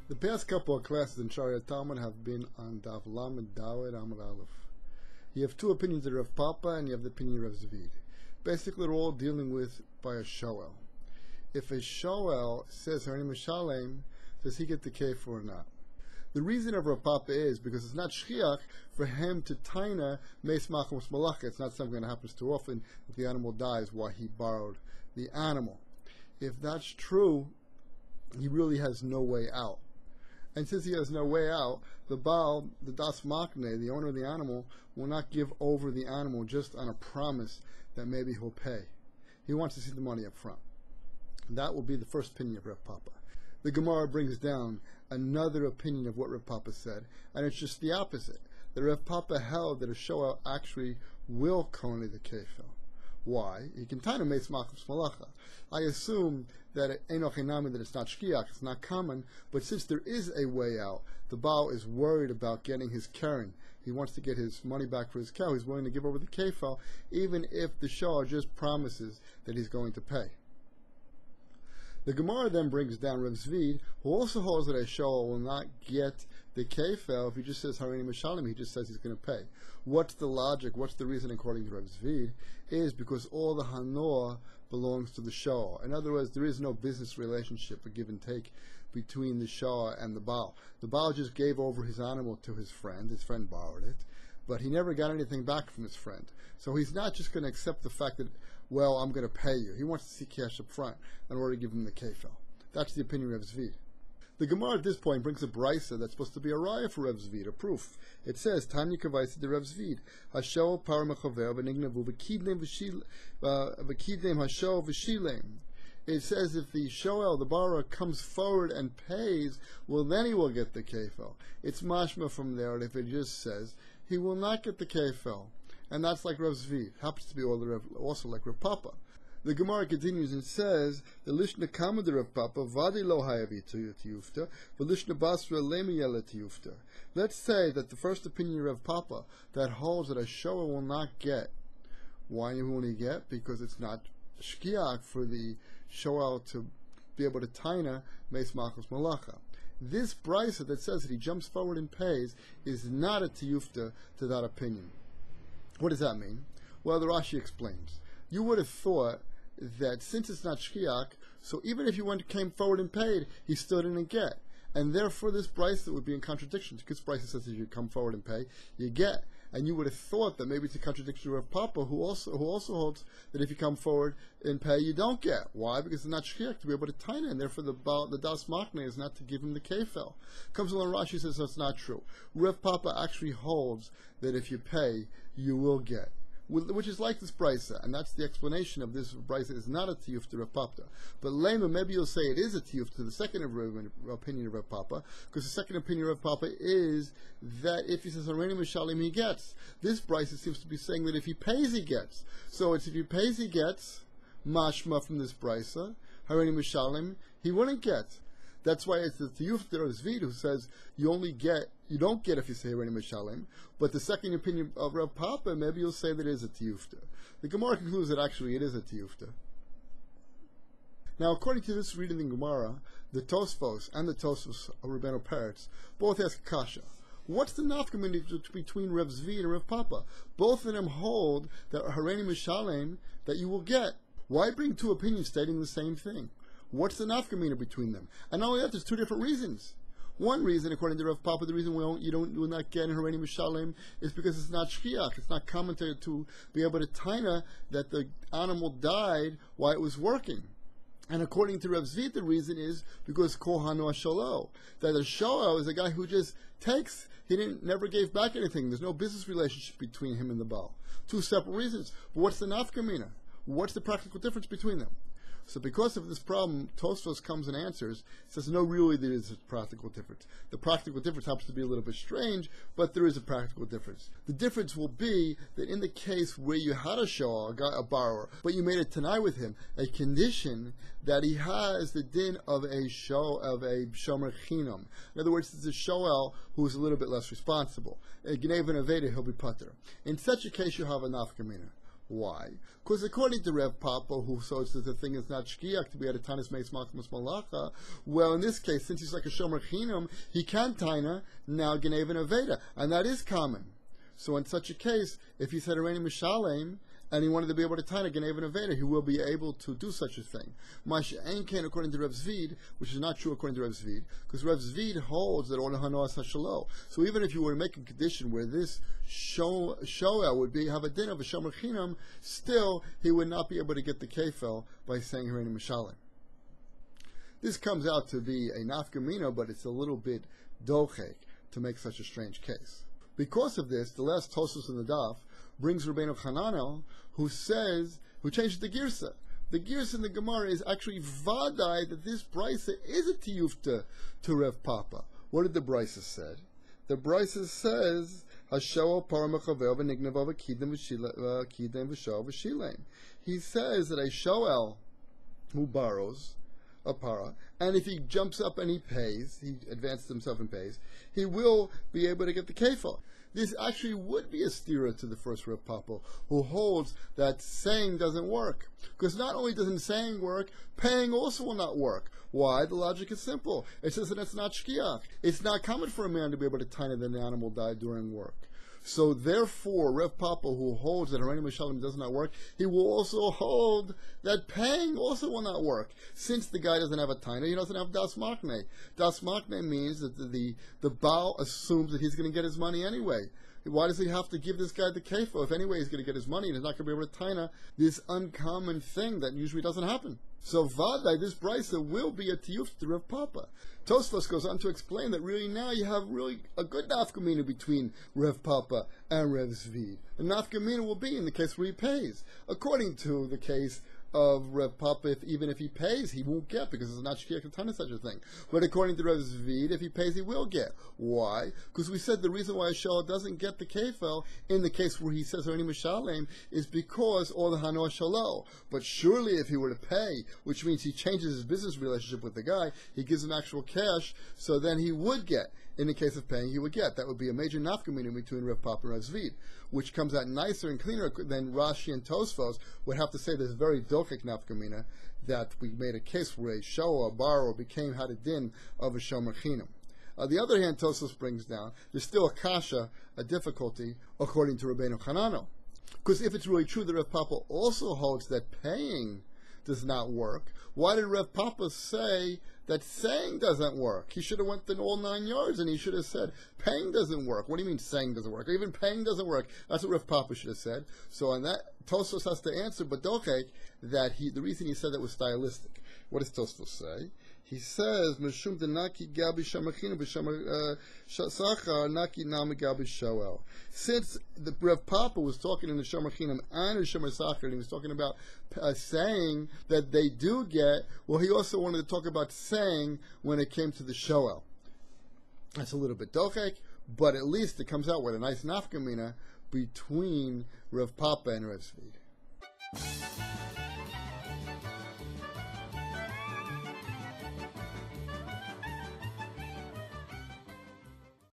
The past couple of classes in Shari Talmud have been on Daf Lamed Daled Amud Aleph. You have two opinions of Rav Papa and you have the opinion of Rav Zvid. Basically, they're all dealing with by a shoel. If a shoel says Harini Mishalem, does he get the kefir or not? The reason of Rav Papa is because it's not shchiach for him to taina meis machos malacha. It's not something that happens too often. If the animal dies, why he borrowed the animal. If that's true, he really has no way out. And since he has no way out, the Baal, the Das Makne, the owner of the animal, will not give over the animal just on a promise that maybe he'll pay. He wants to see the money up front. That will be the first opinion of Rav Papa. The Gemara brings down another opinion of what Rav Papa said, and it's just the opposite. The Rav Papa held that a shoel actually will kone the kefil. Why? He can taina meis machos malacha. I assume that that it's not shkiach, it's not common, but since there is a way out, the Baal is worried about getting his keren. He wants to get his money back for his cow. He's willing to give over the kefil, even if the shoel just promises that he's going to pay. The Gemara then brings down Rav Zvid, who also holds that a shoel will not get the kefil if he just says Harini Mishalem, he just says he's going to pay. What's the logic, what's the reason according to Rav Zvid? Is because all the hanor belongs to the shoel. In other words, there is no business relationship, a give and take between the shoel and the Baal. The Baal just gave over his animal to his friend borrowed it, but he never got anything back from his friend. So he's not just going to accept the fact that, well, I'm going to pay you. He wants to see cash up front in order to give him the kefil. That's the opinion of Zvid. The Gemara at this point brings a brisa that's supposed to be a raya for Rav Zvid, a proof. It says, Tanya kavaisa de Rav Zvid, Hashel par mechaver v'nignavu v'kidnem hashel v'shilem. It says if the shoel, the borrower, comes forward and pays, well, then he will get the kefil. It's mashma from there, and if it just says, he will not get the kefil. And that's like Rav Zvid. Happens to be also like Rav Papa. The Gemara continues and says, the Lishna Kamad Rav Papa, Vadi lo hayavi tiyufta, v'lishna basra lemi yela tiyufta. Let's say that the first opinion of Rav Papa, that holds that a shoel will not get. Why won't he get? Because it's not shkiach for the shoel to be able to taina meis machos malacha. This brisa that says that he jumps forward and pays is not a tiyufta to that opinion. What does that mean? Well, the Rashi explains. You would have thought that since it's not shkiach, so even if you came forward and paid, he still didn't get. And therefore this brisa would be in contradiction. Because brisa says if you come forward and pay, you get. And you would have thought that maybe it's a contradiction of Papa, who also holds that if you come forward and pay, you don't get. Why? Because it's not shkiach to be able to taina, and therefore the das makne is not to give him the kefil. Comes along Rashi says that's not true. Rav Papa actually holds that if you pay, you will get, which is like this brisa, and that's the explanation of this brisa is not a tiyuf to Rav Papa. But Lema, maybe you'll say it is a tiyuf to the second opinion of Rav Papa, because the second opinion of Rav Papa is that if he says Harini Mishalem, he gets. This brisa seems to be saying that if he pays, he gets. So it's if he pays, he gets, mashma from this brisa, Harini Mishalem, he wouldn't get. That's why it's the tiyuf to Rav Zvid who says you don't get if you say Harini Mishalem. But the second opinion of Rav Papa, maybe you'll say that it is a tiyufta. The Gemara concludes that actually it is a tiyufta. Now, according to this reading in Gemara, the Tosfos and the Tosfos of Rabbeinu Peretz both ask kasha. What's the nafkamina between Rav Zvid and Rav Papa? Both of them hold that Harini Mishalem that you will get. Why bring two opinions stating the same thing? What's the nafkamina between them? And not only that, there's two different reasons. One reason, according to Rav Papa, the reason you will not get in Harini Mishalem is because it's not shkiach. It's not commented to be able to taina that the animal died while it was working. And according to Rav Zvid, the reason is because kohano sholo, that a shoel is a guy who just takes. He never gave back anything. There's no business relationship between him and the Baal. Two separate reasons. But what's the nafkamina? What's the practical difference between them? So because of this problem, Tosfos comes and answers, says, no, really there is a practical difference. The practical difference happens to be a little bit strange, but there is a practical difference. The difference will be that in the case where you had a shoel, a borrower, but you made a tanai with him, a condition that he has the din of a shomer chinam. In other words, it's a shoel who is a little bit less responsible. A gnev and aveda, he'll be pater. In such a case, you have a nafkamina. Why? Because according to Rev Papa, who says that the thing is not shkiach to be at a tanis meis machmas malacha, well, in this case, since he's like a shomer chinam, he can taina now geneven aveda, and that is common. So in such a case, if he said Areni Mishalem, and he wanted to be able to taina geneven aveda, he will be able to do such a thing. Masha Einkein, according to Rev Zvid, which is not true according to Rev Zvid, because Rev Zvid holds that order hanoas hashalo. So even if you were to make a condition where this shoel would have a din of a shomer chinam, still he would not be able to get the kefel by saying Areni Mishalem. This comes out to be a nafkamina, but it's a little bit dochek to make such a strange case. Because of this, the last Tosos in the daf brings Rabbeinu Hananel, who changes the girsa. The girsa in the Gemara is actually vadai that this brisa is a tiyufta to Rev Papa. What did the brisa said? The brisa says, Hashoel paramachavel v'nignevav kidem v'shov v'shilein. He says that a shoel who borrows a para, and if he jumps up and he pays, he advances himself and pays, he will be able to get the kefal. This actually would be a stira to the first Rev Papa, who holds that saying doesn't work. Because not only doesn't saying work, paying also will not work. Why? The logic is simple. It says that it's not shkiach. It's not common for a man to be able to taina that an animal died during work. So therefore, Rev Papa, who holds that Harani Mishalim does not work, he will also hold that paying also will not work. Since the guy doesn't have a taina, he doesn't have das makne. Das makne means that the Baal assumes that he's going to get his money anyway. Why does he have to give this guy the kefo? If anyway he's going to get his money and he's not going to be able to taina this uncommon thing that usually doesn't happen. So vadai, this brisa will be a tiyuf to Rev Papa. Tosfos goes on to explain that really now you have really a good nafkamina between Rev Papa and Rev Zvid. The nafkamina will be in the case where he pays. According to the case of Rev Papa, even if he pays, he won't get, because it's not shkiach katana such a thing. But according to Rev Zvid, if he pays, he will get. Why? Because we said the reason why a shal doesn't get the kefel in the case where he says Harani Mishalem is because all the hano shalo. But surely if he were to pay, which means he changes his business relationship with the guy, he gives him actual cash, so then he would get. In the case of paying, he would get. That would be a major nafkamina between Rev Papa and Rev Zvid, which comes out nicer and cleaner than Rashi and Tosfos would have to say there's very dokik nafkamina that we made a case where a show or a borrower had a din of a shomer chinam. On the other hand, Tosfos brings down, there's still a kasha, a difficulty, according to Rabbeinu Hananel. Because if it's really true that Rev Papa also holds that paying does not work, why did Rev Papa say that saying doesn't work? He should have went in all 9 yards and he should have said, paying doesn't work. What do you mean saying doesn't work? Or even paying doesn't work. That's what Rev Papa should have said. So on that, Tosfos has to answer, but Dochek, that the reason he said that was stylistic. What does Tosfos say? He says, "Meshum denaki gabi shamachinu b'shamar sachar naki nami gabi shoel." Since the Rev Papa was talking in the shamachinam and the shamar sachar, and he was talking about saying that they do get, well, he also wanted to talk about saying when it came to the shoel. That's a little bit dochek, but at least it comes out with a nice nafkamina between Rev Papa and Rev Zvid.